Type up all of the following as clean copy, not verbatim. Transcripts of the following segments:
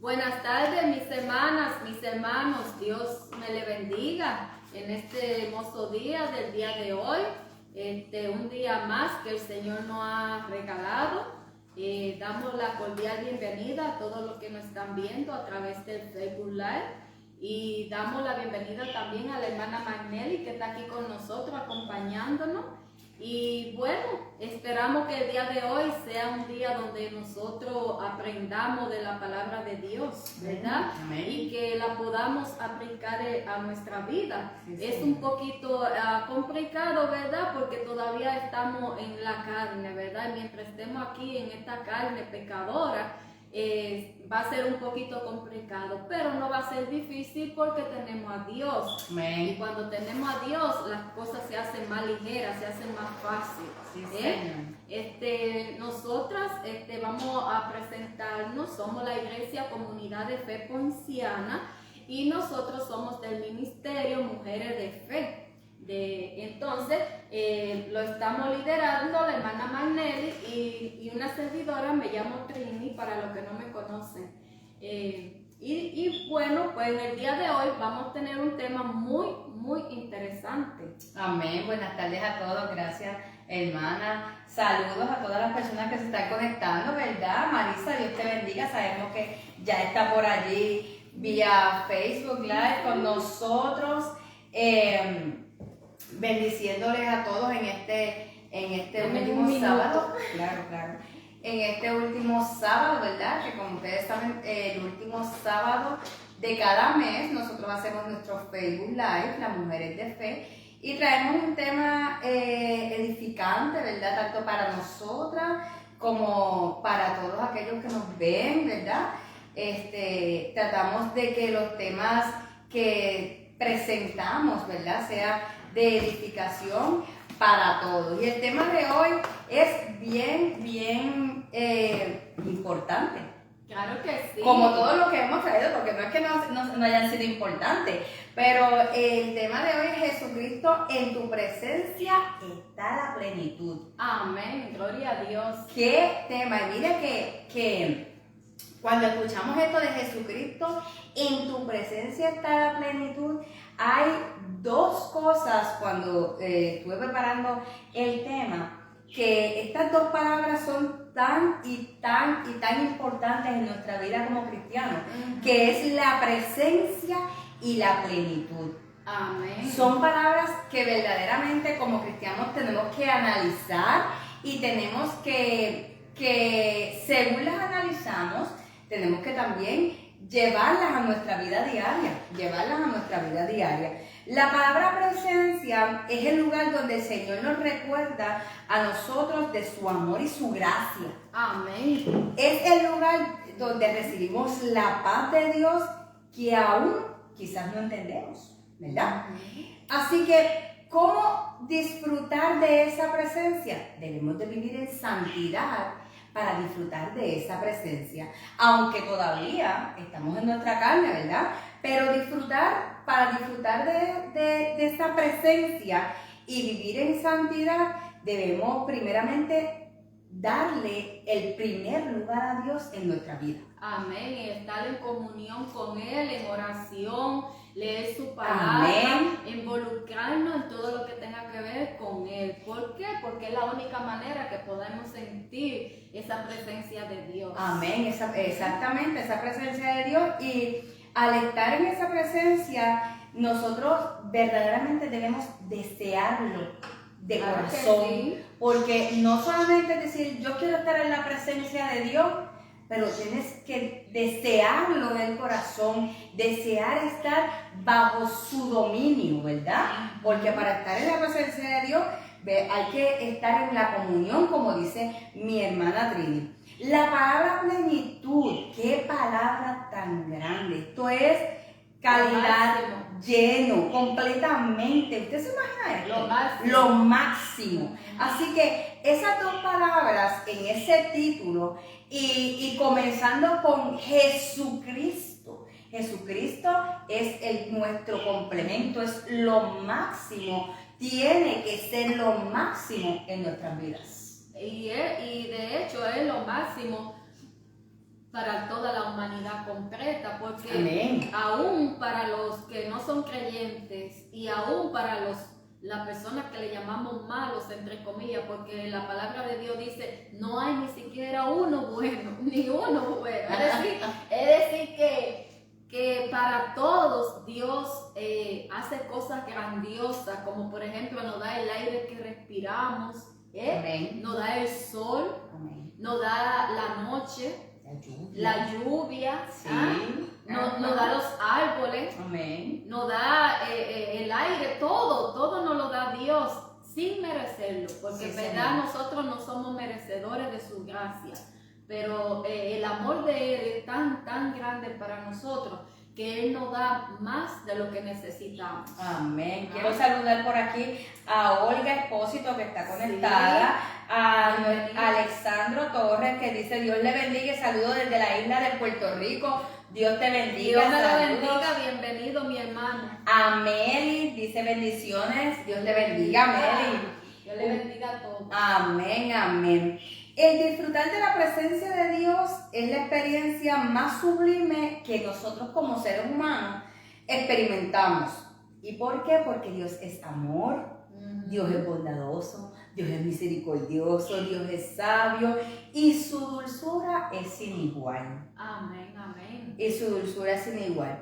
Buenas tardes, mis hermanas, mis hermanos. Dios me le bendiga en este hermoso día del día de hoy. Un día más que el Señor nos ha regalado. Damos la cordial bienvenida a todos los que nos están viendo a través del Facebook Live. Y damos la bienvenida también a la hermana Magnelli, que está aquí con nosotros acompañándonos. Y bueno, esperamos que el día de hoy sea un día donde nosotros aprendamos de la palabra de Dios, ¿verdad? Amén. Y que la podamos aplicar a nuestra vida. Sí, es sí. un poquito complicado, ¿verdad? Porque todavía estamos en la carne, ¿verdad? Y mientras estemos aquí en esta carne pecadora, va a ser un poquito complicado, pero no va a ser difícil porque tenemos a Dios. Amén. Y cuando tenemos a Dios, las cosas se hacen más ligeras, se hacen más fáciles. Sí, Señor. Nosotras vamos a presentarnos, somos la Iglesia Comunidad de Fe Ponciana y nosotros somos del Ministerio Mujeres de Fe. Entonces, lo estamos liderando la hermana Magnelli y una servidora, me llamo Trini, para los que no me conocen. Y bueno, pues en el día de hoy vamos a tener un tema muy interesante. Amén. Buenas tardes a todos. Gracias, hermana. Saludos a todas las personas que se están conectando, ¿verdad? Marisa, Dios te bendiga. Sabemos que ya está por allí vía Facebook Live con nosotros. Bendiciéndoles a todos en este último sábado. Claro. En este último sábado, ¿verdad? Que como ustedes saben, el último sábado de cada mes nosotros hacemos nuestro Facebook Live, las Mujeres de Fe, y traemos un tema edificante, ¿verdad? Tanto para nosotras como para todos aquellos que nos ven, ¿verdad? Tratamos de que los temas que presentamos, ¿verdad? Sea de edificación para todos. Y el tema de hoy es bien importante. Claro que sí. Como todo lo que hemos traído, porque no es que no hayan sido importantes, pero el tema de hoy es Jesucristo, en tu presencia está la plenitud. Amén, gloria a Dios. ¿Qué tema? Y mira que cuando escuchamos esto de Jesucristo, en tu presencia está la plenitud, hay dos cosas cuando estuve preparando el tema, que estas dos palabras son tan importantes en nuestra vida como cristianos, que es la presencia y la plenitud. Amén. Son palabras que verdaderamente como cristianos tenemos que analizar y tenemos que según las analizamos, tenemos que también llevarlas a nuestra vida diaria. La palabra presencia es el lugar donde el Señor nos recuerda a nosotros de su amor y su gracia. Amén. Es el lugar donde recibimos la paz de Dios que aún quizás no entendemos, ¿verdad? Así que, ¿cómo disfrutar de esa presencia? Debemos de vivir en santidad para disfrutar de esa presencia, aunque todavía estamos en nuestra carne, ¿verdad? Pero para disfrutar de esa presencia y vivir en santidad, debemos primeramente darle el primer lugar a Dios en nuestra vida. Amén, y estar en comunión con Él, en oración, leer su palabra, Amén. Involucrarnos en todo lo que tenga que ver con Él. ¿Por qué? Porque es la única manera que podemos sentir esa presencia de Dios. Amén, exactamente, esa presencia de Dios. Y al estar en esa presencia, nosotros verdaderamente debemos desearlo de Claro corazón. que sí. Porque no solamente es decir, yo quiero estar en la presencia de Dios, pero tienes que desearlo del corazón, desear estar bajo su dominio, ¿verdad? Porque para estar en la presencia de Dios hay que estar en la comunión, como dice mi hermana Trini. La palabra plenitud, qué palabra tan grande. Esto es calidad, lleno, completamente. ¿Usted se imagina esto? Lo máximo. Así que esas dos palabras en ese título y comenzando con Jesucristo. Jesucristo es nuestro complemento, es lo máximo, tiene que ser lo máximo en nuestras vidas. Y de hecho es lo máximo para toda la humanidad completa, porque Amén. aún para los que no son creyentes y aún para las personas que le llamamos malos, entre comillas, porque la palabra de Dios dice, no hay ni siquiera uno bueno, ni uno bueno. Es decir que para todos Dios hace cosas grandiosas, como por ejemplo nos da el aire que respiramos, Amén. nos da el sol, Amén. nos da la noche, la lluvia, Sí. nos da los árboles, Amén. nos da el aire, todo nos lo da Dios sin merecerlo, porque en Sí, verdad Señor. nosotros no somos merecedores de su gracia, pero el amor de Él es tan grande para nosotros que Él nos da más de lo que necesitamos. Amén. Quiero saludar por aquí a Olga Espósito, que está conectada, a Alexandro Torres, que dice Dios le bendiga, saludos desde la isla de Puerto Rico. Dios te bendiga. Dios me lo saludos. bendiga, bienvenido mi hermano. A Meli dice bendiciones, Dios te bendiga, Meli. Dios le bendiga a todos. Amén, amén. El disfrutar de la presencia de Dios es la experiencia más sublime que nosotros como seres humanos experimentamos. ¿Y por qué? Porque Dios es amor, Dios es bondadoso, Dios es misericordioso, Dios es sabio y su dulzura es sin igual. Amén, amén. Y su dulzura es sin igual.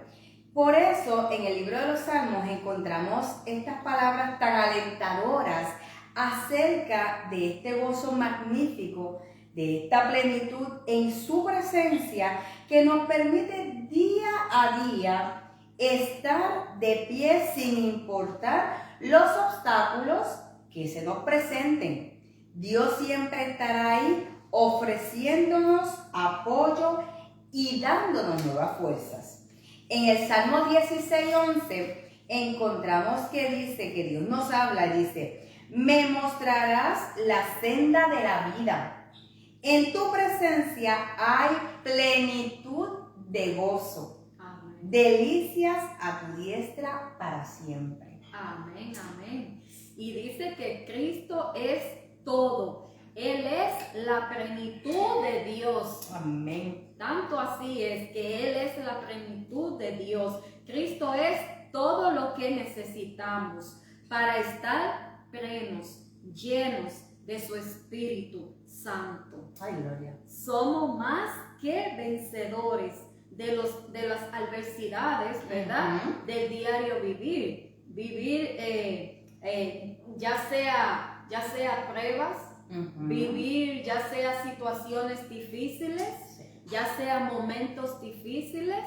Por eso en el libro de los Salmos encontramos estas palabras tan alentadoras acerca de este gozo magnífico, de esta plenitud en su presencia que nos permite día a día estar de pie sin importar los obstáculos que se nos presenten. Dios siempre estará ahí ofreciéndonos apoyo y dándonos nuevas fuerzas. En el Salmo 16:11 encontramos que dice, que Dios nos habla, dice, me mostrarás la senda de la vida. En tu presencia hay plenitud de gozo. Amén. Delicias a tu diestra para siempre. Amén, amén. Y dice que Cristo es todo. Él es la plenitud de Dios. Amén. Tanto así es que Él es la plenitud de Dios. Cristo es todo lo que necesitamos para estar plenos, llenos de su Espíritu Santo. Ay, gloria. Somos más que vencedores de las adversidades, ¿verdad? Del diario vivir. Vivir ya sea pruebas, vivir ya sea situaciones difíciles, ya sea momentos difíciles,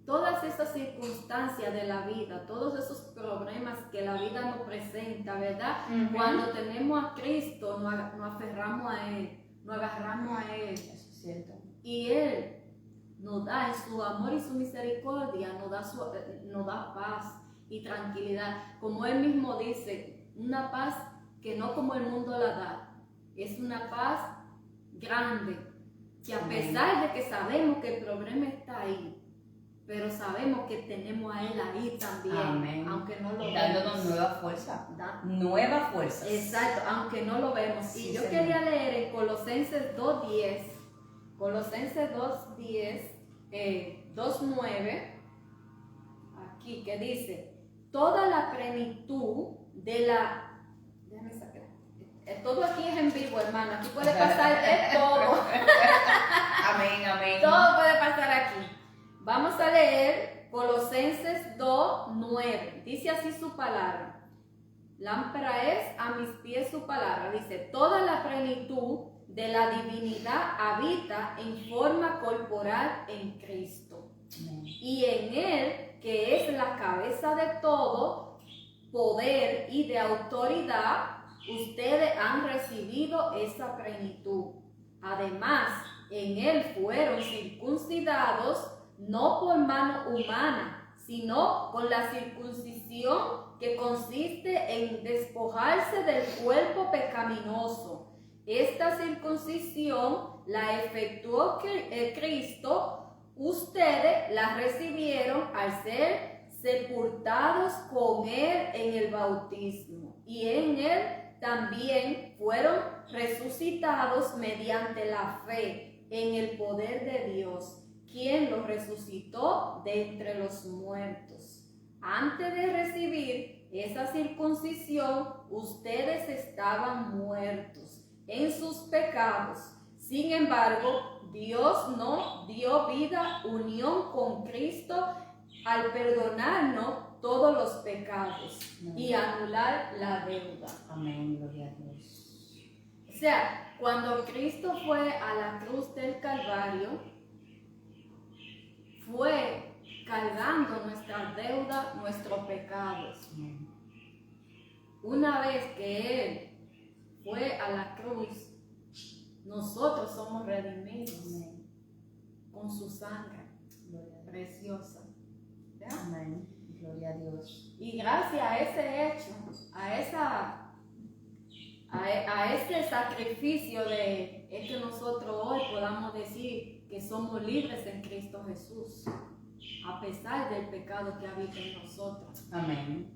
todas esas circunstancias de la vida, todos esos problemas que la vida nos presenta, ¿verdad? Cuando tenemos a Cristo, nos aferramos a Él, nos agarramos a Él. Eso es cierto. Y Él nos da en su amor y su misericordia, nos da paz y tranquilidad. Como Él mismo dice, una paz que no como el mundo la da. Es una paz grande, que a pesar de que sabemos que el problema está ahí, pero sabemos que tenemos a Él ahí también. Amén. Aunque no lo dándonos vemos. nueva fuerza. Nueva fuerza. Exacto, aunque no lo vemos. Sí, Y yo Señor. quería leer en Colosenses 2.10, Colosenses 2.10, 2.9, aquí que dice, toda la plenitud de la... Déjame sacar. Todo aquí es en vivo, hermano. Aquí puede pasar de todo. Amén, amén. Todo puede pasar aquí. Vamos a leer Colosenses 2:9. Dice así su palabra. Lámpara es a mis pies su palabra. Dice, toda la plenitud de la divinidad habita en forma corporal en Cristo. Amén. Y en Él, que es la cabeza de todo poder y de autoridad, ustedes han recibido esa plenitud. Además, en Él fueron circuncidados no por mano humana, sino con la circuncisión que consiste en despojarse del cuerpo pecaminoso. Esta circuncisión la efectuó Cristo, ustedes la recibieron al ser sepultados con Él en el bautismo, y en Él también fueron resucitados mediante la fe en el poder de Dios, quien lo resucitó de entre los muertos. Antes de recibir esa circuncisión, ustedes estaban muertos en sus pecados. Sin embargo, Dios nos dio vida, unión con Cristo, al perdonarnos todos los pecados y anular la deuda. Amén, gloria a Dios. O sea, cuando Cristo fue a la cruz del Calvario, fue cargando nuestras deudas, nuestros pecados. Amén. Una vez que Él fue a la cruz, nosotros somos redimidos. Amén. Con su sangre preciosa. ¿Ya? Amén, gloria a Dios. Y gracias a ese hecho, a ese sacrificio es que nosotros hoy podamos decir que somos libres en Cristo Jesús, a pesar del pecado que habita en nosotros. Amén.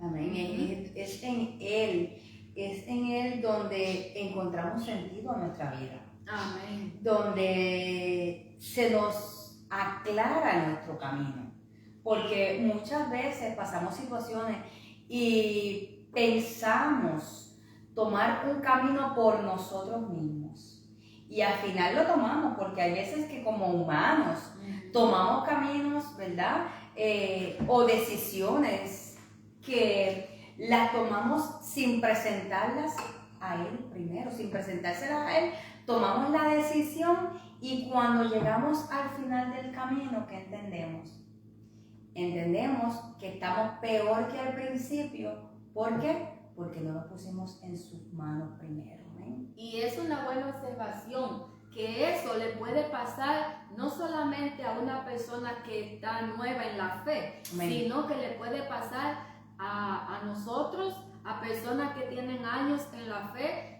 Amén. Es en Él donde encontramos sentido a nuestra vida. Amén. Donde se nos aclara nuestro camino. Porque muchas veces pasamos situaciones y pensamos tomar un camino por nosotros mismos. Y al final lo tomamos, porque hay veces que como humanos tomamos caminos, ¿verdad? O decisiones que las tomamos sin presentarlas a Él primero, sin presentárselas a Él. Tomamos la decisión y cuando llegamos al final del camino, ¿qué entendemos? Entendemos que estamos peor que al principio. ¿Por qué? Porque no nos pusimos en sus manos primero. ¿Eh? Y es una buena observación, que eso le puede pasar no solamente a una persona que está nueva en la fe, Amén. Sino que le puede pasar a nosotros, a personas que tienen años en la fe,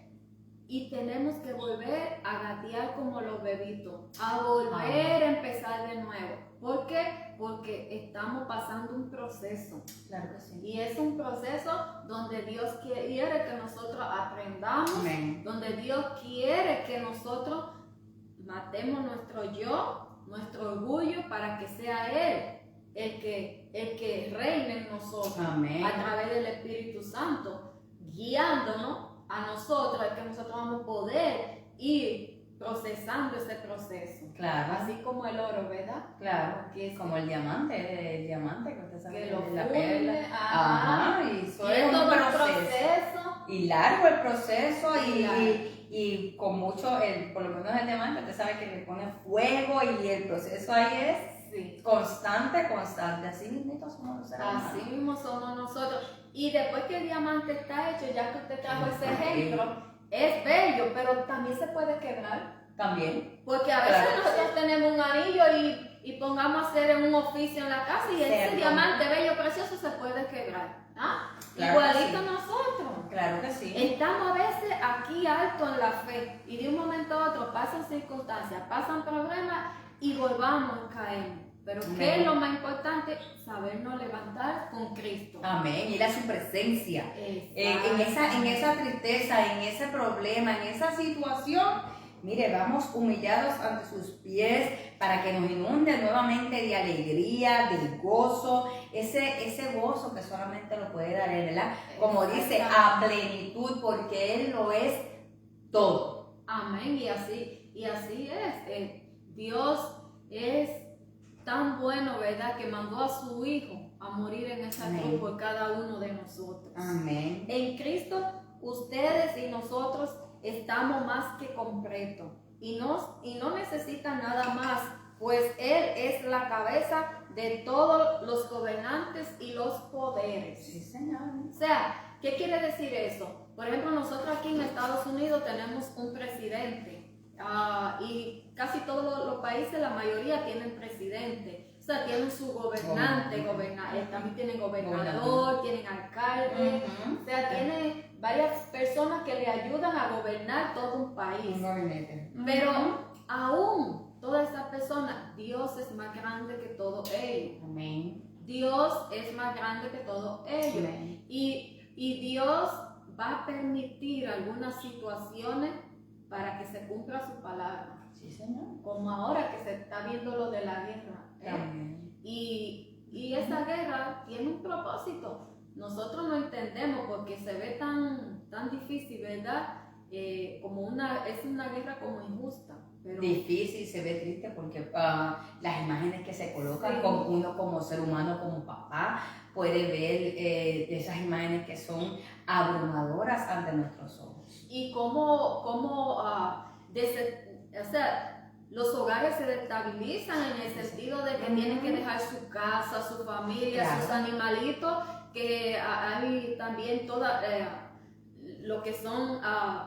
y tenemos que volver a gatear como los bebitos, a volver a empezar de nuevo. ¿Por qué? Porque estamos pasando un proceso. Claro que sí. Y es un proceso donde Dios quiere que nosotros aprendamos, Amén. donde Dios quiere que nosotros matemos nuestro yo, nuestro orgullo, para que sea Él el que reine en nosotros. Amén. A través del Espíritu Santo, guiándonos a nosotros, que nosotros vamos a poder ir procesando ese proceso. Claro. Así como el oro, ¿verdad? Claro, Que es como el diamante que usted sabe que lo de la funde, perla. ajá. Y eso Y es es un todo un proceso. proceso. Y largo el proceso Claro. y con mucho, por lo menos el diamante, usted sabe que le pone fuego y el proceso ahí es Sí. constante. Así mismo somos los seres humanos. Así mismo somos nosotros. Y después que el diamante está hecho, ya que usted trajo ese ejemplo, es bello, pero también se puede quebrar. También. Porque a veces Claro. nosotros tenemos un anillo y pongamos a hacer un oficio en la casa y ese Cierto. diamante bello, precioso, se puede quebrar. ¿Ah? Claro Igualito que sí. nosotros. Claro que sí. Estamos a veces aquí alto en la fe y de un momento a otro pasan circunstancias, pasan problemas y volvamos a caer. Pero ¿qué Amén. es lo más importante? Sabernos levantar con Cristo. Amén. Ir a su presencia. En esa tristeza, en ese problema, en esa situación, mire, vamos humillados ante sus pies para que nos inunde nuevamente de alegría, de gozo, ese gozo que solamente lo puede dar Él, ¿verdad? Como dice, a plenitud, porque Él lo es todo. Amén. Y así es. Dios es tan bueno, ¿verdad? Que mandó a su Hijo a morir en esa Amén. cruz por cada uno de nosotros. Amén. En Cristo, ustedes y nosotros estamos más que completos y no necesitan nada más, pues Él es la cabeza de todos los gobernantes y los poderes. Sí, Señor. O sea, ¿qué quiere decir eso? Por ejemplo, nosotros aquí en Estados Unidos tenemos un presidente y casi todos los países, la mayoría tienen presidente. O sea, tienen su gobernante, también tienen gobernador, tienen alcalde. Ujú. O sea, tiene varias personas que le ayudan a gobernar todo un país. Un gabinete. Pero aún todas esas personas, Dios es más grande que todo ello. Amén. Dios es más grande que todo ello. Amén. Y Dios va a permitir algunas situaciones para que se cumpla su palabra. Sí, Señor. como ahora que se está viendo lo de la guerra. También. Y esa guerra tiene un propósito. Nosotros no entendemos porque se ve tan difícil, ¿verdad? Es una guerra como injusta. Pero Difícil, se ve triste porque las imágenes que se colocan, sí, como uno como ser humano, como papá, puede ver esas imágenes que son abrumadoras ante nuestros ojos. y cómo o sea, los hogares se destabilizan en el sentido de que tienen que dejar su casa, su familia, Claro. sus animalitos, que hay también lo que son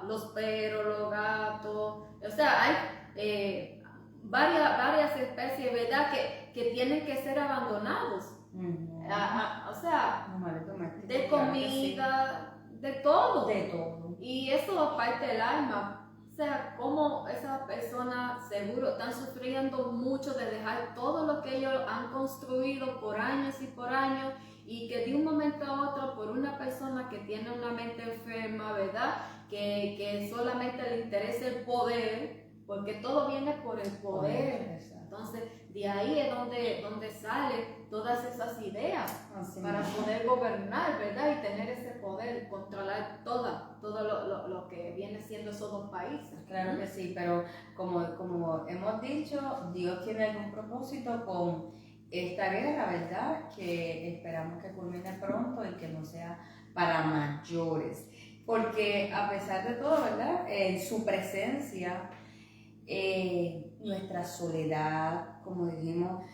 los perros, los gatos, o sea, hay varias especies, ¿verdad?, que tienen que ser abandonados. O sea, Animales domésticos, de claro que sí. comida, de todo. De todo. Y eso parte del alma. O sea, como esas personas seguro están sufriendo mucho de dejar todo lo que ellos han construido por años y por años, y que de un momento a otro, por una persona que tiene una mente enferma, ¿verdad?, que solamente le interesa el poder, porque todo viene por el poder. Entonces, de ahí es donde salen todas esas ideas para poder gobernar, ¿verdad? Y tener ese poder, controlar todo lo que viene siendo esos dos países. Claro que sí, pero como hemos dicho, Dios tiene algún propósito con esta guerra, ¿verdad? Que esperamos que culmine pronto y que no sea para mayores. Porque a pesar de todo, ¿verdad? En su presencia, nuestra soledad, como dijimos,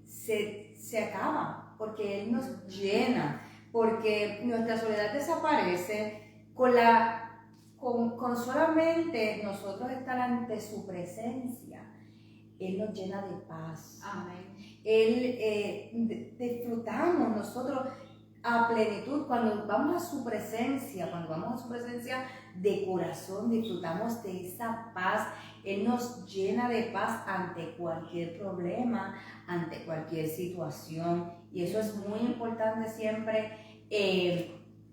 se acaba, porque Él nos llena, porque nuestra soledad desaparece con solamente nosotros estar ante su presencia. Él nos llena de paz. Amén. Disfrutamos nosotros a plenitud cuando vamos a su presencia, de corazón, disfrutamos de esa paz. Él nos llena de paz ante cualquier problema, ante cualquier situación, y eso es muy importante siempre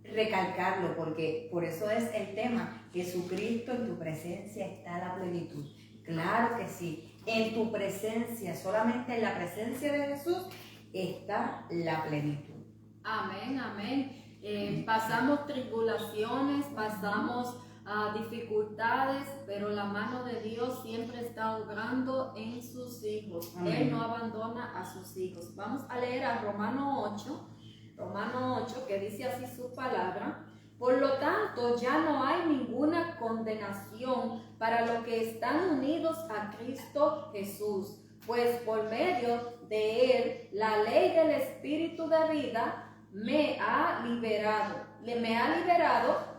recalcarlo, porque por eso es el tema: Jesucristo, en tu presencia está la plenitud. Claro que sí, en tu presencia, solamente en la presencia de Jesús está la plenitud. Amén, amén. Pasamos tribulaciones, pasamos dificultades, pero la mano de Dios siempre está obrando en sus hijos. Amén. Él no abandona a sus hijos. Vamos a leer a Romano 8, que dice así su palabra: por lo tanto, ya no hay ninguna condenación para los que están unidos a Cristo Jesús, pues por medio de Él, la ley del Espíritu de vida me ha liberado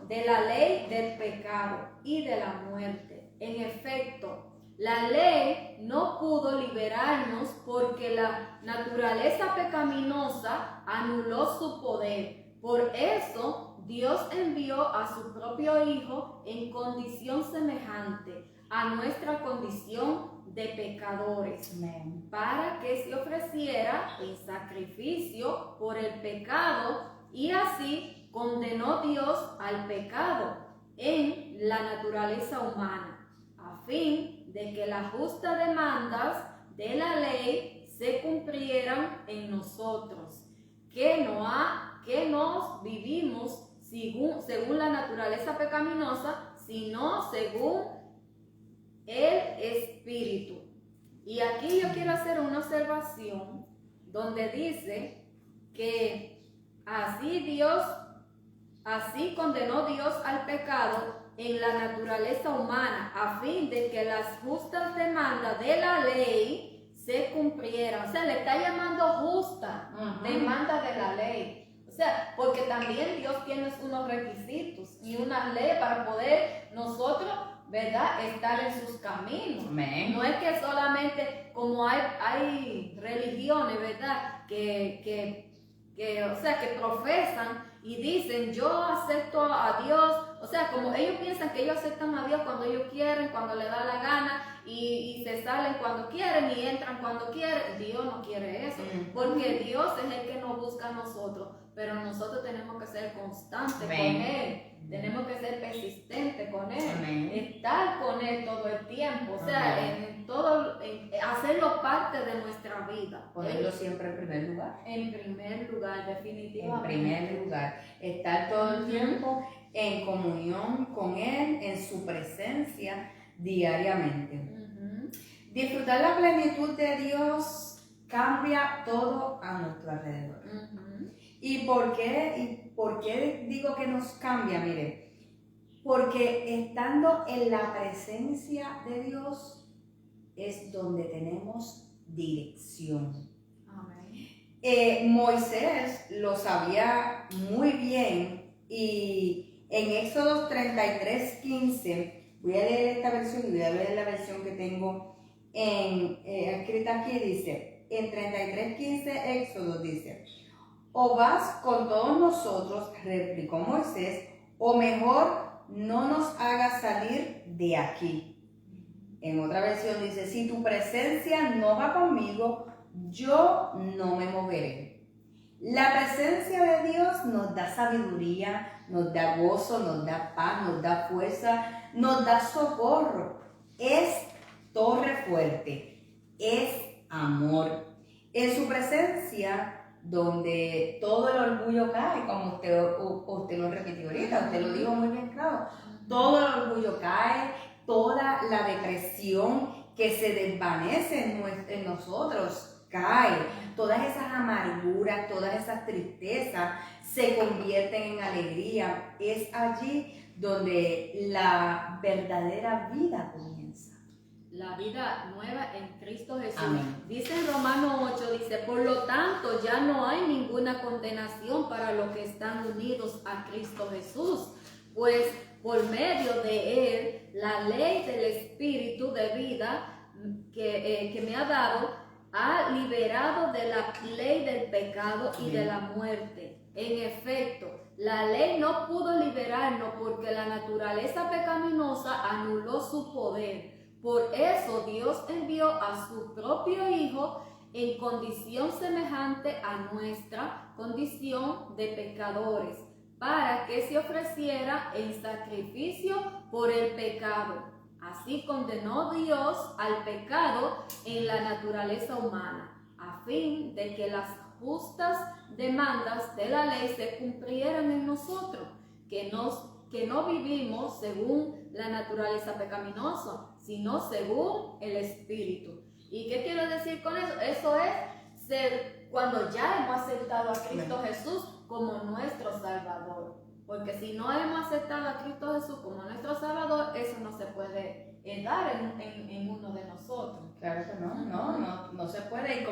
de la ley del pecado y de la muerte. En efecto, la ley no pudo liberarnos porque la naturaleza pecaminosa anuló su poder. Por eso, Dios envió a su propio Hijo en condición semejante a nuestra condición de pecadores, Amén. para que se ofreciera en sacrificio por el pecado, y así condenó Dios al pecado en la naturaleza humana, a fin de que las justas demandas de la ley se cumplieran en nosotros, que nos vivimos según la naturaleza pecaminosa, sino según el Espíritu. Y aquí yo quiero hacer una observación donde dice que así condenó Dios al pecado en la naturaleza humana, a fin de que las justas demandas de la ley se cumplieran. O sea, le está llamando justa demanda de la ley. O sea, porque también Dios tiene unos requisitos y una ley para poder nosotros, ¿verdad?, estar en sus caminos. Amén. No es que solamente como hay religiones, ¿verdad?, que profesan y dicen, yo acepto a Dios, o sea, como ellos piensan que ellos aceptan a Dios cuando ellos quieren, cuando les da la gana, y se salen cuando quieren y entran cuando quieren. Dios no quiere eso, porque Dios es el que nos busca a nosotros, pero nosotros tenemos que ser constantes con Él. Tenemos que ser persistentes con Él, estar con Él todo el tiempo, o sea, hacerlo parte de nuestra vida. Ponerlo siempre en primer lugar. En primer lugar, definitivamente. En primer lugar, estar todo el tiempo en comunión con Él, en su presencia diariamente. Disfrutar la plenitud de Dios cambia todo a nuestro alrededor. ¿Y por qué digo que nos cambia? Mire, porque estando en la presencia de Dios es donde tenemos dirección. Moisés lo sabía muy bien y en Éxodo 33:15, voy a leer esta versión y voy a leer la versión que tengo escrita aquí, dice, en 33:15 Éxodo dice, o vas con todos nosotros, replicó Moisés, o mejor no nos hagas salir de aquí. En otra versión dice, si tu presencia no va conmigo, yo no me moveré. La presencia de Dios nos da sabiduría, nos da gozo, nos da paz, nos da fuerza, nos da socorro. Es torre fuerte, es amor. En su presencia, donde todo el orgullo cae, como usted lo repitió ahorita, usted lo dijo muy bien claro, todo el orgullo cae, toda la depresión que se desvanece en nosotros cae, todas esas amarguras, todas esas tristezas se convierten en alegría. Es allí donde la verdadera vida comienza. La vida nueva en Cristo Jesús. Amén. Dice en Romanos 8, dice, por lo tanto ya no hay ninguna condenación para los que están unidos a Cristo Jesús, pues por medio de Él, la ley del Espíritu de vida que me ha dado, ha liberado de la ley del pecado y de la muerte. En efecto, la ley no pudo liberarnos porque la naturaleza pecaminosa anuló su poder. Por eso Dios envió a su propio Hijo en condición semejante a nuestra condición de pecadores, para que se ofreciera en sacrificio por el pecado. Así condenó Dios al pecado en la naturaleza humana, a fin de que las justas demandas de la ley se cumplieran en nosotros, que no vivimos según la naturaleza pecaminosa, sino según el Espíritu. ¿Y qué quiero decir con eso? Eso es ser cuando ya hemos aceptado a Cristo Jesús como nuestro Salvador. Porque si no hemos aceptado a Cristo Jesús como nuestro Salvador, eso no se puede dar en uno de nosotros. Claro que no se puede. Y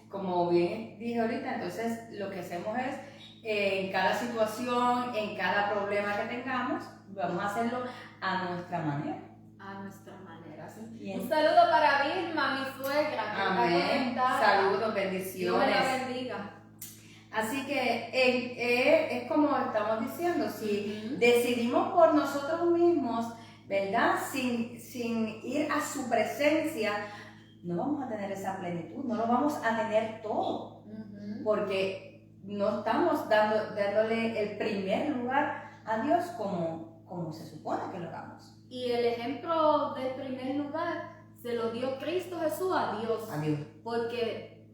como bien dije ahorita, entonces lo que hacemos es, en cada situación, en cada problema que tengamos, vamos a hacerlo a nuestra manera. A nuestra manera, sí. Bien. Un saludo para Vilma, mi suegra, que amén. está conectada. Saludos, bendiciones. Dios la bendiga. Así que es como estamos diciendo, si decidimos por nosotros mismos, ¿verdad? Sin ir a su presencia, no vamos a tener esa plenitud, no lo vamos a tener todo, porque no estamos dándole el primer lugar a Dios como se supone que lo hagamos. Y el ejemplo del primer lugar se lo dio Cristo Jesús a Dios. A Dios. Porque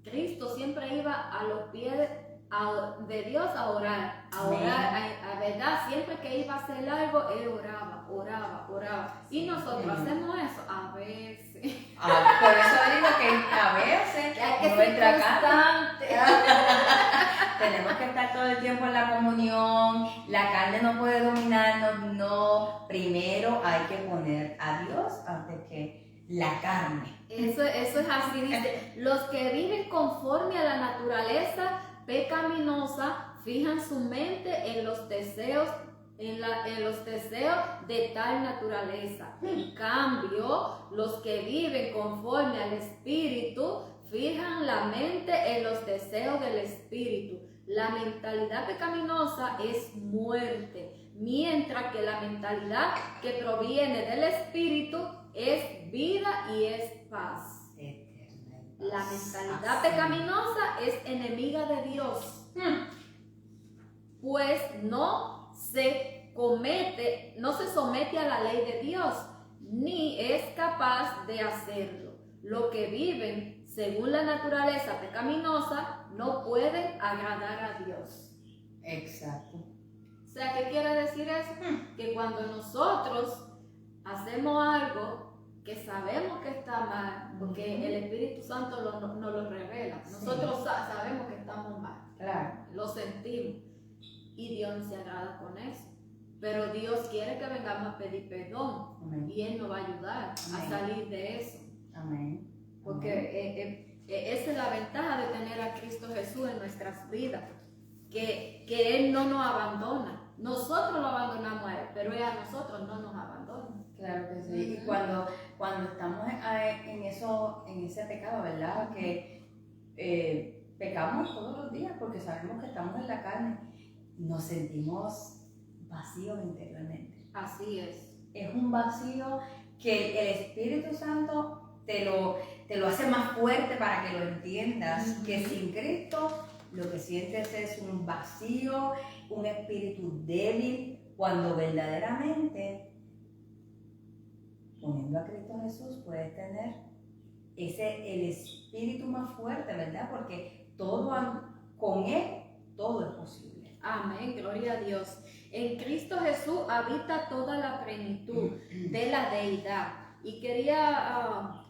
Cristo siempre iba a los pies de Dios a orar, a verdad, siempre que iba a hacer algo, Él oraba. Y nosotros hacemos eso a veces. Por eso digo que a veces Hay que ser nuestra carne, constante. tenemos que estar todo el tiempo en la comunión, la carne no puede dominarnos, no, primero hay que poner a Dios antes que la carne. Eso es así, dice, los que viven conforme a la naturaleza pecaminosa fijan su mente en los deseos de tal naturaleza. En cambio, los que viven conforme al Espíritu fijan la mente en los deseos del Espíritu. La mentalidad pecaminosa es muerte, mientras que la mentalidad que proviene del Espíritu es vida y es paz. La mentalidad pecaminosa es enemiga de Dios, pues no se somete a la ley de Dios, ni es capaz de hacerlo. Lo que viven según la naturaleza pecaminosa no pueden agradar a Dios. Exacto. O sea, ¿qué quiere decir eso? Que cuando nosotros hacemos algo que sabemos que está mal, porque el Espíritu Santo nos lo revela, nosotros sabemos que estamos mal, claro, lo sentimos, y Dios no se agrada con eso. Pero Dios quiere que vengamos a pedir perdón. Amén. Y Él nos va a ayudar a salir de eso. Amén. Porque esa es la ventaja de tener a Cristo Jesús en nuestras vidas, que Él no nos abandona. Nosotros lo abandonamos a Él, pero Él a nosotros no nos abandona. Claro que sí. Y cuando estamos en ese pecado, ¿verdad? Que pecamos todos los días porque sabemos que estamos en la carne, nos sentimos vacíos interiormente. Así es. Es un vacío que el Espíritu Santo te lo hace más fuerte para que lo entiendas, que sin Cristo lo que sientes es un vacío, un espíritu débil, cuando verdaderamente poniendo a Cristo Jesús puedes tener el espíritu más fuerte, ¿verdad? Porque con Él todo es posible. Amén, gloria a Dios. En Cristo Jesús habita toda la plenitud de la deidad. Y quería,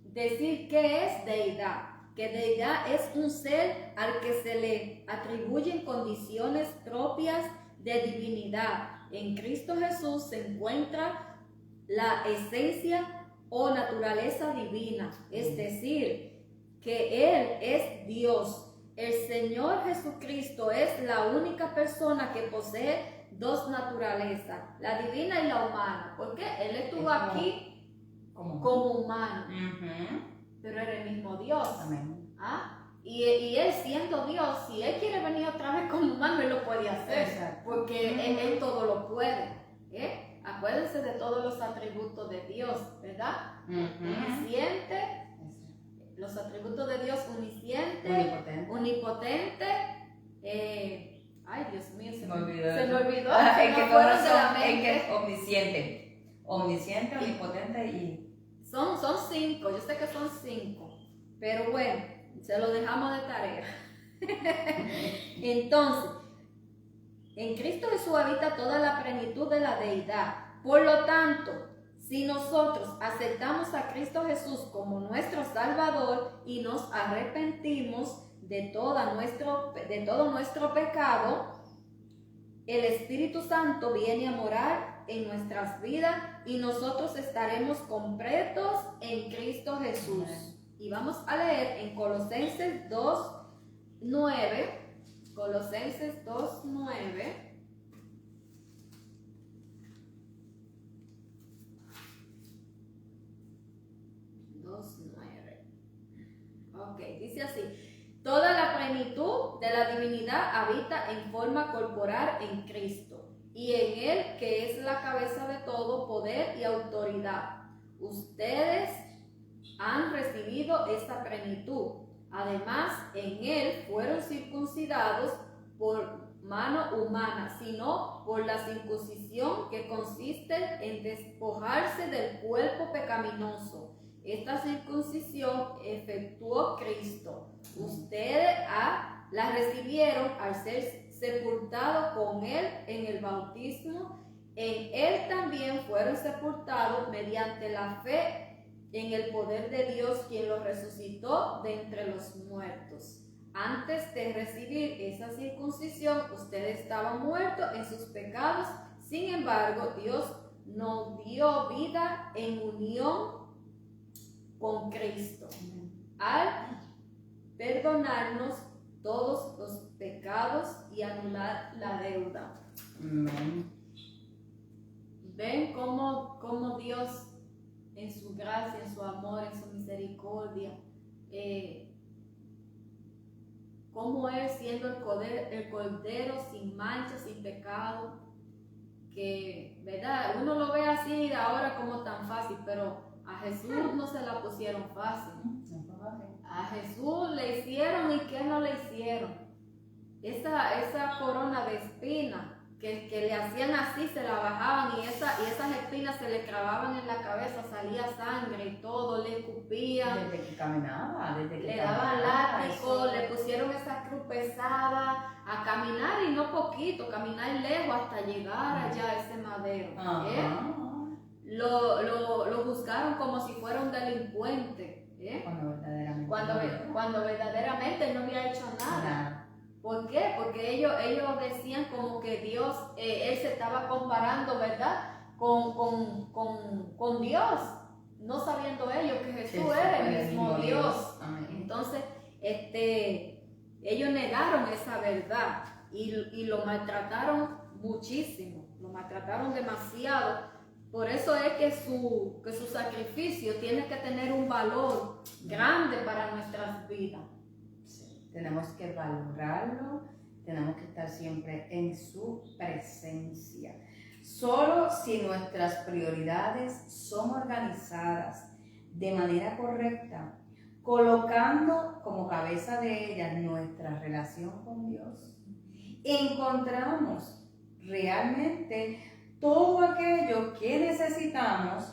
decir qué es deidad. Que deidad es un ser al que se le atribuyen condiciones propias de divinidad. En Cristo Jesús se encuentra la esencia o naturaleza divina, es decir, que Él es Dios. El Señor Jesucristo es la única persona que posee dos naturalezas, la divina y la humana, porque Él estuvo aquí como humano, pero era el mismo Dios. Amén. ¿Ah? Y Él siendo Dios, si Él quiere venir otra vez como humano, Él lo puede hacer. Exacto. Porque él todo lo puede. Acuérdense de todos los atributos de Dios, ¿verdad? Omnisciente, los atributos de Dios: omnisciente, omnipotente, ay Dios mío, se me olvidó. Omnisciente, omnipotente y... Son 5, yo sé que son 5, pero bueno, se lo dejamos de tarea. Entonces, en Cristo Jesús habita toda la plenitud de la deidad. Por lo tanto, si nosotros aceptamos a Cristo Jesús como nuestro Salvador y nos arrepentimos de todo nuestro pecado, el Espíritu Santo viene a morar en nuestras vidas y nosotros estaremos completos en Cristo Jesús. Y vamos a leer en Colosenses 2:9. Colosenses 2:9. Ok, dice así: toda la plenitud de la divinidad habita en forma corporal en Cristo, y en Él, que es la cabeza de todo poder y autoridad. Ustedes han recibido esta plenitud. Además, en Él fueron circuncidados por mano humana, sino por la circuncisión que consiste en despojarse del cuerpo pecaminoso. Esta circuncisión efectuó Cristo. Ustedes la recibieron al ser sepultados con Él en el bautismo. En Él también fueron sepultados mediante la fe en el poder de Dios, quien los resucitó de entre los muertos. Antes de recibir esa circuncisión, ustedes estaban muertos en sus pecados. Sin embargo, Dios nos dio vida en unión con Cristo, al perdonarnos todos los pecados y anular la deuda. Amén. ¿Ven cómo Dios, en su gracia, en su amor, en su misericordia, cómo Él siendo el cordero sin mancha, sin pecado, que, ¿verdad? Uno lo ve así ahora como tan fácil, pero a Jesús no se la pusieron fácil. A Jesús le hicieron y ¿qué no le hicieron? Esa corona de espinas que le hacían así, se la bajaban y esas espinas se le clavaban en la cabeza, salía sangre y todo, le escupían. Desde que caminaba, le daban látigo, le pusieron esa cruz pesada a caminar y no poquito, caminar lejos hasta llegar allá a ese madero. Lo juzgaron como si fuera un delincuente. Cuando verdaderamente no había hecho nada. ¿Por qué? Porque ellos decían como que Dios, Él se estaba comparando, ¿verdad? Con Dios, no sabiendo ellos que Jesús era el mismo Dios. Amén. Entonces, ellos negaron esa verdad y lo maltrataron muchísimo, lo maltrataron demasiado. Por eso es que su sacrificio tiene que tener un valor grande para nuestras vidas. Tenemos que valorarlo, tenemos que estar siempre en su presencia. Solo si nuestras prioridades son organizadas de manera correcta, colocando como cabeza de ellas nuestra relación con Dios, encontramos realmente todo aquello que necesitamos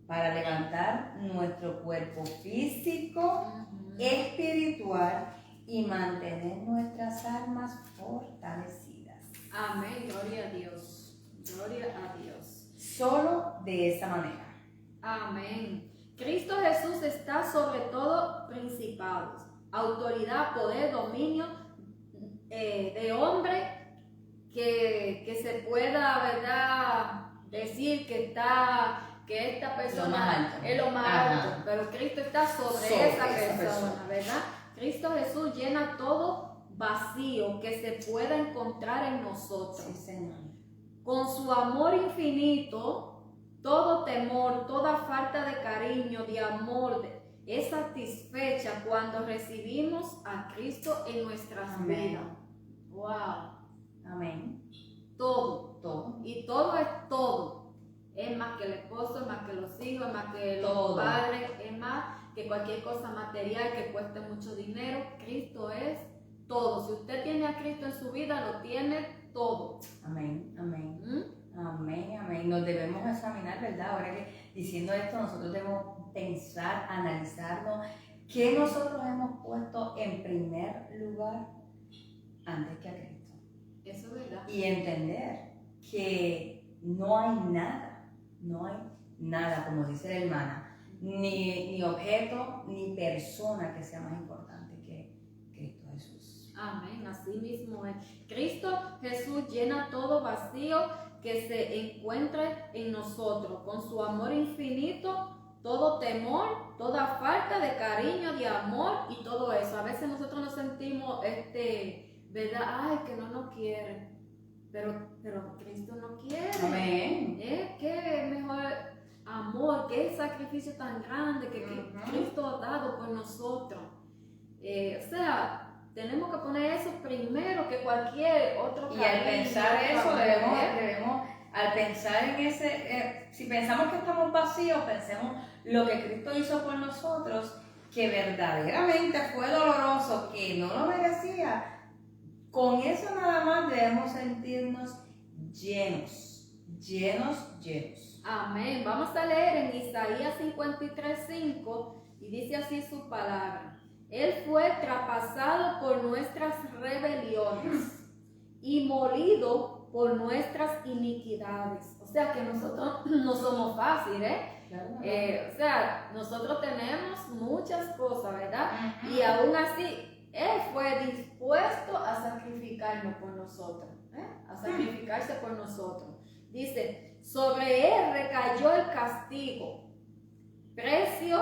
para levantar nuestro cuerpo físico, espiritual y mantener nuestras almas fortalecidas. Amén, gloria a Dios, gloria a Dios. Solo de esa manera. Amén. Cristo Jesús está sobre todo principados, autoridad, poder, dominio de hombre que se pueda, ¿verdad?, decir que esta persona es lo más alto, pero Cristo está sobre esa persona, ¿verdad? Cristo Jesús llena todo vacío que se pueda encontrar en nosotros. Sí, Señor. Con su amor infinito, todo temor, toda falta de cariño, de amor, es satisfecha cuando recibimos a Cristo en nuestras vidas. Wow. Amén. Todo. Y todo es todo. Es más que el esposo, es más que los hijos, es más que los padres, es más que cualquier cosa material que cueste mucho dinero. Cristo es todo. Si usted tiene a Cristo en su vida, lo tiene todo. Amén. Amén. Nos debemos examinar, ¿verdad? Ahora que diciendo esto, nosotros debemos pensar, analizarnos, ¿qué nosotros hemos puesto en primer lugar antes que a Cristo? Eso es verdad. Y entender que no hay nada, como dice la hermana, ni objeto, ni persona que sea más importante que Cristo Jesús. Amén, así mismo es. Cristo Jesús llena todo vacío que se encuentre en nosotros, con su amor infinito, todo temor, toda falta de cariño, de amor y todo eso. A veces nosotros nos sentimos, ¿verdad? Ay, que no nos quiere. Pero Cristo no quiere. Amén. Qué mejor amor, qué sacrificio tan grande que Cristo ha dado por nosotros. O sea, tenemos que poner eso primero que cualquier otro cariño. Y al pensar eso, debemos al pensar en ese, si pensamos que estamos vacíos, pensemos lo que Cristo hizo por nosotros, que verdaderamente fue doloroso, que no lo merecía. Con eso nada más debemos sentirnos llenos. Amén. Vamos a leer en Isaías 53:5 y dice así su palabra. Él fue traspasado por nuestras rebeliones y molido por nuestras iniquidades. O sea que nosotros no somos fáciles, o sea, nosotros tenemos muchas cosas, ¿verdad? Y aún así, Él fue dispuesto a sacrificarnos por nosotros, a sacrificarse por nosotros. Dice, sobre Él recayó el castigo, precio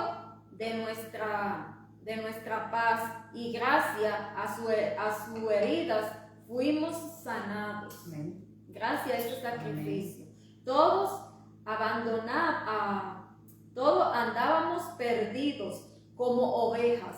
de nuestra paz, y gracias a sus heridas fuimos sanados. Amén. Gracias a ese sacrificio. Amén. Todos andábamos perdidos como ovejas.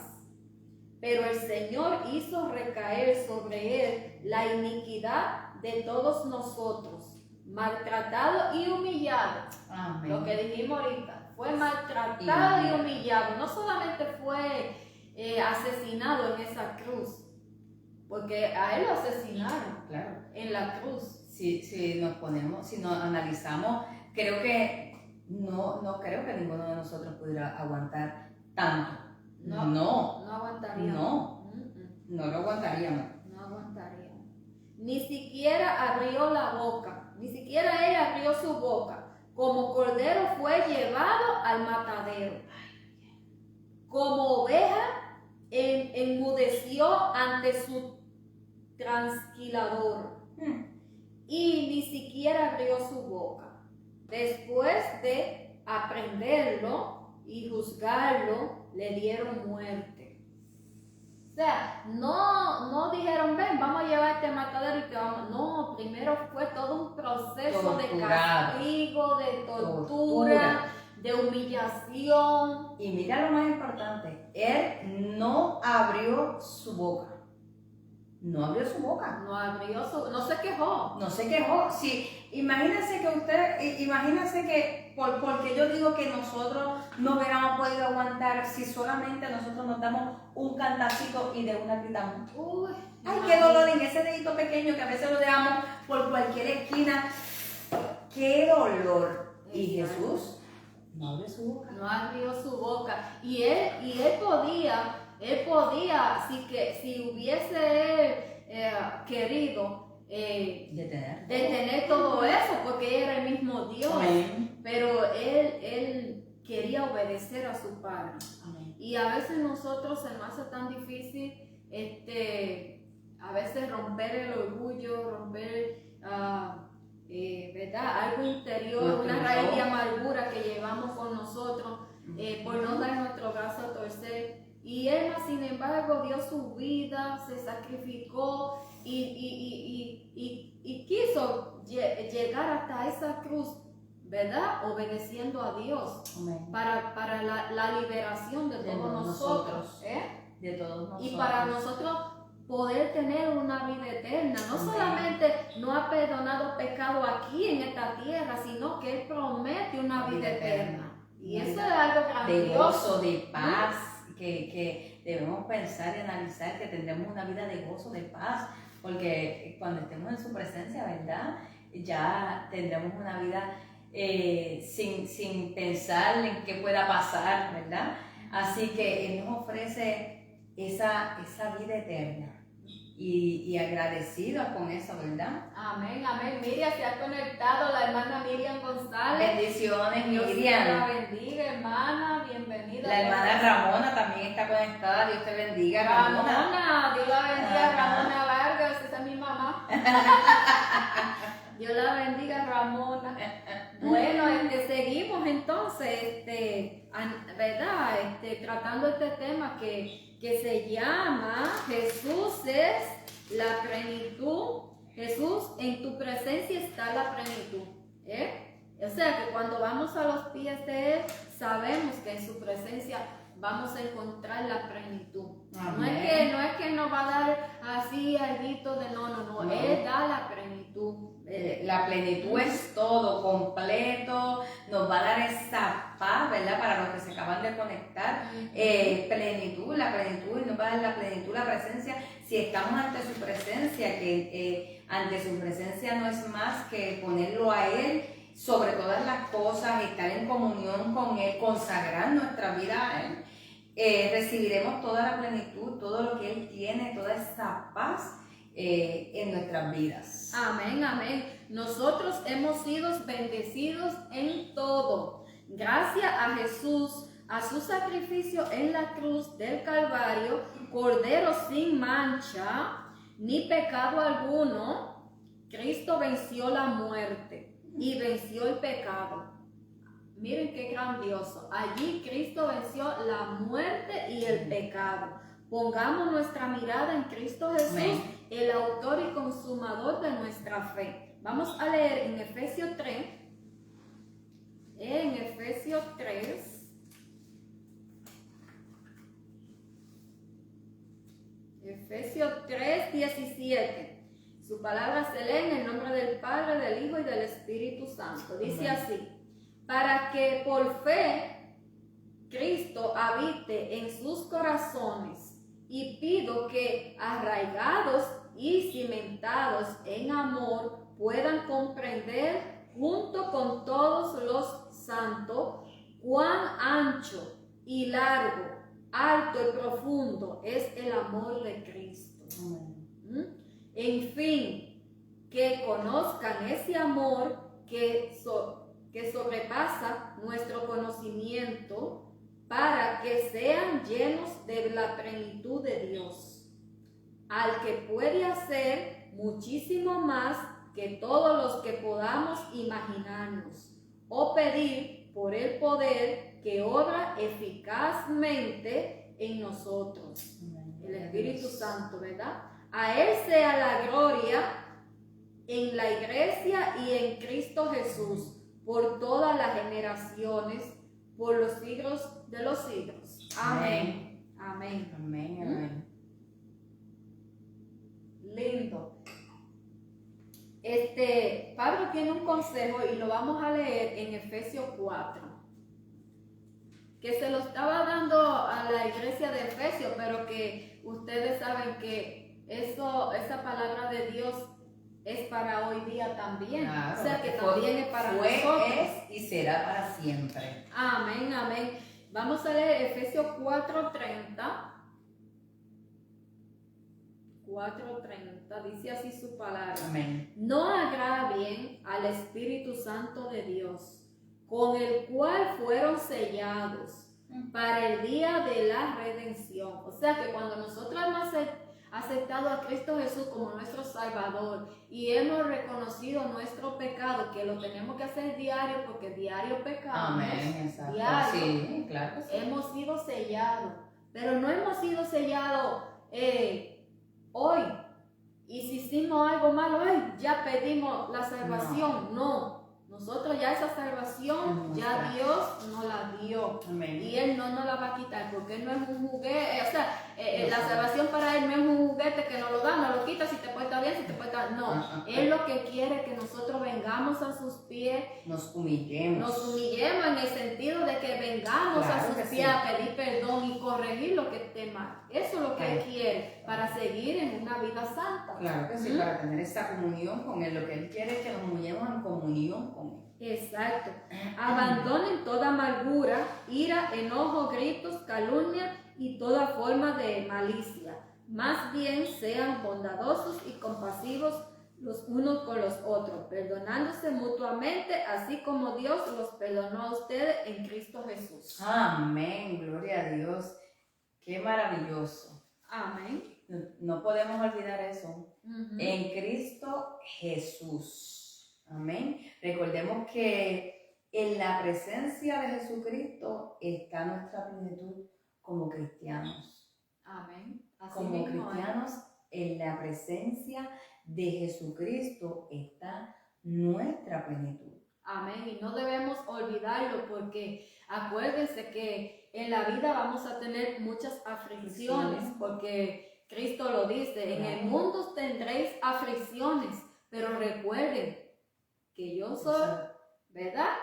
pero el Señor hizo recaer sobre él la iniquidad de todos nosotros, maltratado y humillado. Amén. Lo que dijimos ahorita, fue maltratado y humillado. No solamente fue asesinado en esa cruz, porque a él lo asesinaron, Claro. en la cruz. Si nos analizamos, creo que no creo que ninguno de nosotros pudiera aguantar tanto. No aguantaríamos. No lo aguantaríamos. No aguantaríamos. Ni siquiera abrió la boca, ni siquiera él abrió su boca. Como cordero fue llevado al matadero. Como oveja enmudeció ante su transquilador. Y ni siquiera abrió su boca. Después de aprenderlo y juzgarlo, le dieron muerte. O sea, no dijeron, ven, vamos a llevar este matadero y te vamos. No, primero fue todo un proceso de castigo, de tortura, de humillación. Y mira lo más importante, él no abrió su boca. No abrió su boca. No se quejó. No se quejó. Sí, imagínense que porque yo digo que nosotros no hubiéramos podido aguantar si solamente nosotros nos damos un cantacito y de una gritamos. Uy, ay, qué dolor en ese dedito pequeño que a veces lo dejamos por cualquier esquina. Qué dolor. Y Jesús no abrió su boca. No abrió su boca. Y él podía, si hubiese querido detener todo eso, porque era el mismo Dios. Amén. Pero él quería obedecer a su Padre. Amén. Y a veces nosotros se nos hace tan difícil, a veces romper el orgullo, romper, ¿verdad? Algo interior, una raíz de amargura que llevamos con nosotros, por no dar nuestro brazo a torcer. Y él, sin embargo, dio su vida, se sacrificó y quiso llegar hasta esa cruz, ¿verdad? Obedeciendo a Dios. Amén. Para la liberación de todos nosotros. De todos nosotros. Y para nosotros poder tener una vida eterna. No Amén. solamente no ha perdonado pecado aquí en esta tierra, sino que Él promete una vida eterna. Y eso es algo grandioso. De gozo, de paz. Que debemos pensar y analizar que tendremos una vida de gozo, de paz, porque cuando estemos en su presencia, ¿verdad? Ya tendremos una vida sin pensar en qué pueda pasar, ¿verdad? Así que Él nos ofrece esa vida eterna y agradecidos con eso, ¿verdad? Amén, amén. Miriam se ha conectado, la hermana Miriam González. Bendiciones, Dios Miriam. te la bendiga, hermana, bienvenida. La hermana Ramona también está conectada, Dios te bendiga, Ramona. Dios la bendiga, Ramona Vargas, esa es mi mamá. Dios la bendiga, Ramona. Bueno, seguimos entonces, ¿verdad? Tratando este tema que se llama Jesús es la plenitud. Jesús, en tu presencia está la plenitud. O sea que cuando vamos a los pies de Él, sabemos que en su presencia vamos a encontrar la plenitud. No es que nos va a dar así algo de no. Él da la plenitud. La plenitud es todo, completo, nos va a dar esa paz, ¿verdad? Para los que se acaban de conectar, plenitud, la plenitud, nos va a dar la plenitud, la presencia. Si estamos ante su presencia, que ante su presencia no es más que ponerlo a Él sobre todas las cosas, estar en comunión con Él, consagrar nuestra vida a Él. Recibiremos toda la plenitud, todo lo que Él tiene, toda esa paz en nuestras vidas. Amén, amén. Nosotros hemos sido bendecidos en todo. Gracias a Jesús, a su sacrificio en la cruz del Calvario, Cordero sin mancha, ni pecado alguno, Cristo venció la muerte y venció el pecado. Miren qué grandioso. Allí Cristo venció la muerte y el pecado. Pongamos nuestra mirada en Cristo Jesús, amén, el autor y consumador de nuestra fe. Vamos a leer en Efesios 3. En Efesios 3. 17. Su palabra se lee en el nombre del Padre, del Hijo y del Espíritu Santo. Dice así: para que por fe Cristo habite en sus corazones, y pido que arraigados y cimentados en amor puedan comprender junto con todos los santos cuán ancho y largo, alto y profundo es el amor de Cristo. En fin, que conozcan ese amor que sobrepasa nuestro conocimiento, para que sean llenos de la plenitud de Dios, al que puede hacer muchísimo más que todos los que podamos imaginarnos o pedir, por el poder que obra eficazmente en nosotros. El Espíritu Santo, ¿verdad? A Él sea la gloria en la iglesia y en Cristo Jesús, por todas las generaciones, por los siglos de los siglos. Amén. Amén. Amén, amén. Lindo. Pablo tiene un consejo y lo vamos a leer en Efesios 4, que se lo estaba dando a la iglesia de Efesios, pero que ustedes saben que esa palabra de Dios es para hoy día también. Claro, o sea que también es para nosotros. Es y será para siempre. Amén, amén. Vamos a leer Efesios 4:30. 4:30, dice así su palabra. Amén. No agravien al Espíritu Santo de Dios, con el cual fueron sellados para el día de la redención. O sea que cuando nosotros hemos aceptado a Cristo Jesús como nuestro Salvador y hemos reconocido nuestro pecado, que lo tenemos que hacer diario, porque diario pecamos. Amén, exacto. Diario, sí, claro que sí. hemos sido sellados, pero no hemos sido sellados hoy, y si hicimos algo malo, ya pedimos la salvación. No, nosotros ya esa salvación, ya Dios nos la dio. Amén. Y Él no nos la va a quitar, porque Él no es un juguete. O sea, la salvación para Él no es un juguete que nos lo da, nos lo quita si te portas bien, si te portas. No, Él lo que quiere es que nosotros vengamos a sus pies, nos humillemos. Nos humillemos en el sentido de que vengamos a sus pies a pedir perdón y corregir lo que esté mal. Eso es lo que Él quiere para seguir en una vida santa. Claro que sí, para tener esa comunión con Él. Lo que Él quiere es que nos humillemos en comunión con Él. Exacto. Abandonen toda amargura, ira, enojo, gritos, calumnia y toda forma de malicia. Más bien sean bondadosos y compasivos los unos con los otros, perdonándose mutuamente, así como Dios los perdonó a ustedes en Cristo Jesús. Amén, gloria a Dios. Qué maravilloso. Amén. No podemos olvidar eso. En Cristo Jesús. Amén. Recordemos que en la presencia de Jesucristo está nuestra plenitud como cristianos. Amén. Así como mismo, cristianos, en la presencia de Jesucristo está nuestra plenitud. Amén. Y no debemos olvidarlo, porque acuérdense que en la vida vamos a tener muchas aflicciones, porque Cristo lo dice, en el mundo tendréis aflicciones, pero recuerden que yo soy, ¿verdad?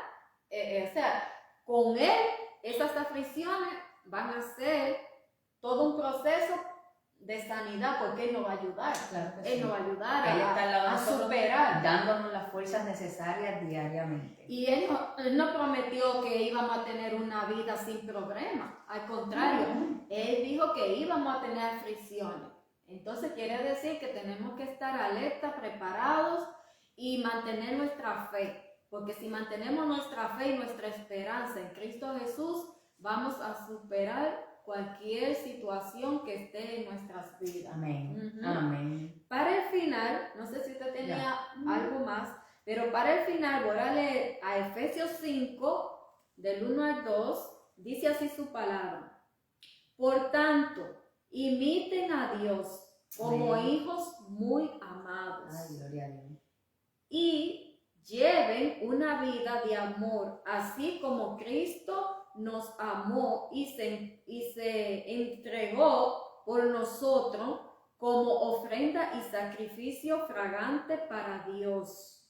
O sea, con Él esas aflicciones van a ser todo un proceso de sanidad, porque Él nos va a ayudar. Claro que Él nos va a ayudar Él está al lado de a nosotros, superar, dándonos las fuerzas necesarias diariamente. Y Él no prometió que íbamos a tener una vida sin problemas. Al contrario, Él dijo que íbamos a tener aflicciones. Entonces quiere decir que tenemos que estar alerta, preparados y mantener nuestra fe. Porque si mantenemos nuestra fe y nuestra esperanza en Cristo Jesús, vamos a superar cualquier situación que esté en nuestras vidas. Amén. Amén. Para el final, no sé si usted tenía algo más, pero para el final voy a leer a Efesios 5, del 1 al 2, dice así su palabra. Por tanto, imiten a Dios como hijos muy amados. Ay, gloria a Dios. Y lleven una vida de amor, así como Cristo nos amó y se entregó por nosotros, como ofrenda y sacrificio fragante para Dios.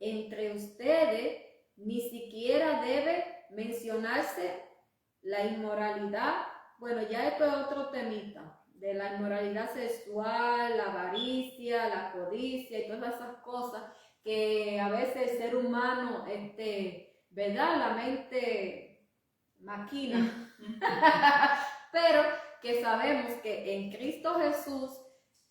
Entre ustedes ni siquiera debe mencionarse la inmoralidad. Bueno, ya esto es otro temita, de la inmoralidad sexual, la avaricia, la codicia y todas esas cosas que a veces el ser humano, ¿verdad? La mente maquina. Pero que sabemos que en Cristo Jesús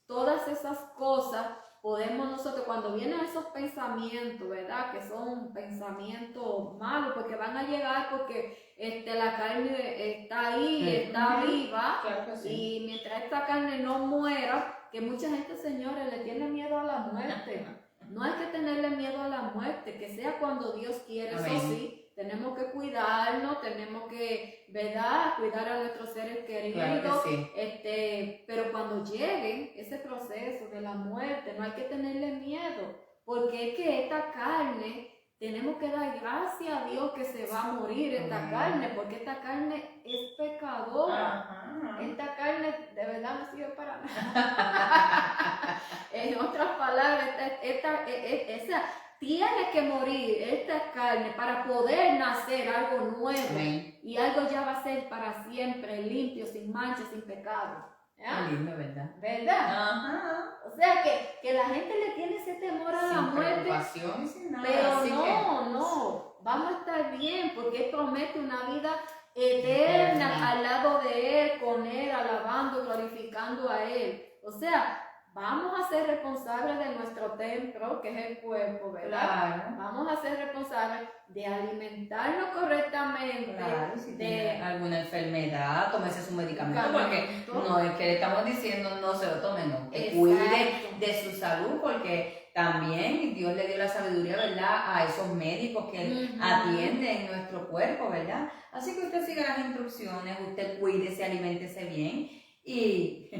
todas esas cosas podemos nosotros, cuando vienen esos pensamientos, ¿verdad? Que son pensamientos malos, porque van a llegar porque la carne está ahí, está viva, Claro que sí. y mientras esta carne no muera, que mucha gente, señores, le tiene miedo a la muerte. No hay que tenerle miedo a la muerte, que sea cuando Dios quiere. Amén. Eso sí, tenemos que cuidarnos, tenemos que, ¿verdad?, cuidar a nuestros seres queridos. Claro que sí. Pero cuando llegue ese proceso de la muerte, no hay que tenerle miedo, porque es que esta carne, tenemos que dar gracias a Dios que se va a morir esta carne, porque esta carne es pecadora. Ajá. Esta carne de verdad no sirve para nada. En otras palabras, esa tiene que morir esta carne para poder nacer algo nuevo. Amén. Y algo ya va a ser para siempre, limpio, sin mancha, sin pecado. ¿Ya? Qué lindo, ¿verdad? ¿Verdad? Ajá. O sea que la gente le tiene ese temor a la Sin muerte, preocupación y sin nada. pero así no, vamos a estar bien, porque Él promete una vida eterna al lado de Él, con Él, alabando, glorificando a Él. O sea, vamos a ser responsables de nuestro templo, que es el cuerpo, ¿verdad? Claro. Vamos a ser responsables de alimentarnos correctamente. Claro, si de tiene alguna enfermedad, tómese su medicamento, porque medicamento. no es que le estamos diciendo no se lo tome, no, que Exacto. cuide de su salud, porque también Dios le dio la sabiduría, ¿verdad?, a esos médicos que atienden nuestro cuerpo, ¿verdad? Así que usted siga las instrucciones, usted cuídese, aliméntese bien, y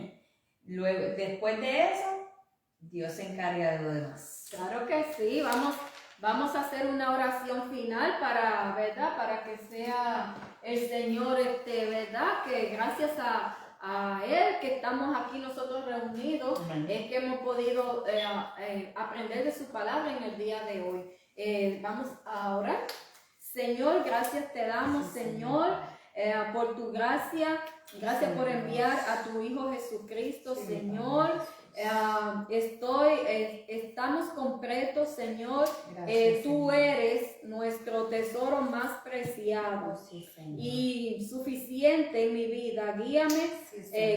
luego, después de eso, Dios se encarga de lo demás. Claro que sí, vamos a hacer una oración final para, ¿verdad?, para que sea el Señor, ¿verdad?, que gracias a Él que estamos aquí nosotros reunidos, es que hemos podido aprender de su palabra en el día de hoy. Vamos a orar. Señor, gracias te damos, Señor, por tu gracia. Gracias por enviar a tu Hijo Jesucristo, Señor. Estamos completos, Señor. Tú eres nuestro tesoro más preciado y suficiente en mi vida. Guíame,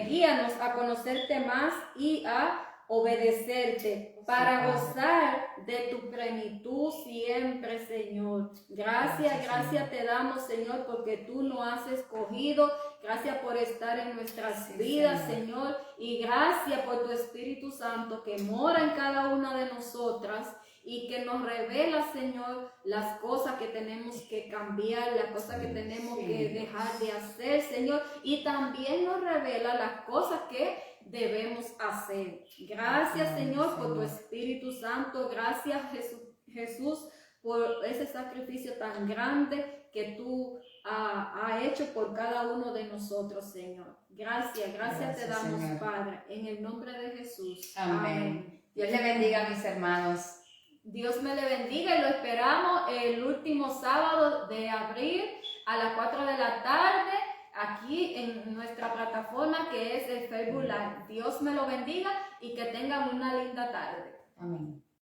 guíanos a conocerte más y a obedecerte para gozar de tu plenitud siempre, Señor. Gracias te damos, Señor, porque tú nos has escogido. Gracias por estar en nuestras vidas, Señor. Y gracias por tu Espíritu Santo que mora en cada una de nosotras y que nos revela, Señor, las cosas que tenemos que cambiar, las cosas que tenemos que dejar de hacer, Señor. Y también nos revela las cosas que debemos hacer. Gracias, Señor, por tu Espíritu Santo. Gracias, Jesús, por ese sacrificio tan grande que tú has hecho por cada uno de nosotros, Señor. Gracias te damos, Señor. Padre, en el nombre de Jesús. Amén. Dios le bendiga, mis hermanos. Dios me le bendiga y lo esperamos el último sábado de abril a las 4 de la tarde. Aquí en nuestra plataforma que es el Facebook Live. Dios me lo bendiga y que tengan una linda tarde. Amén.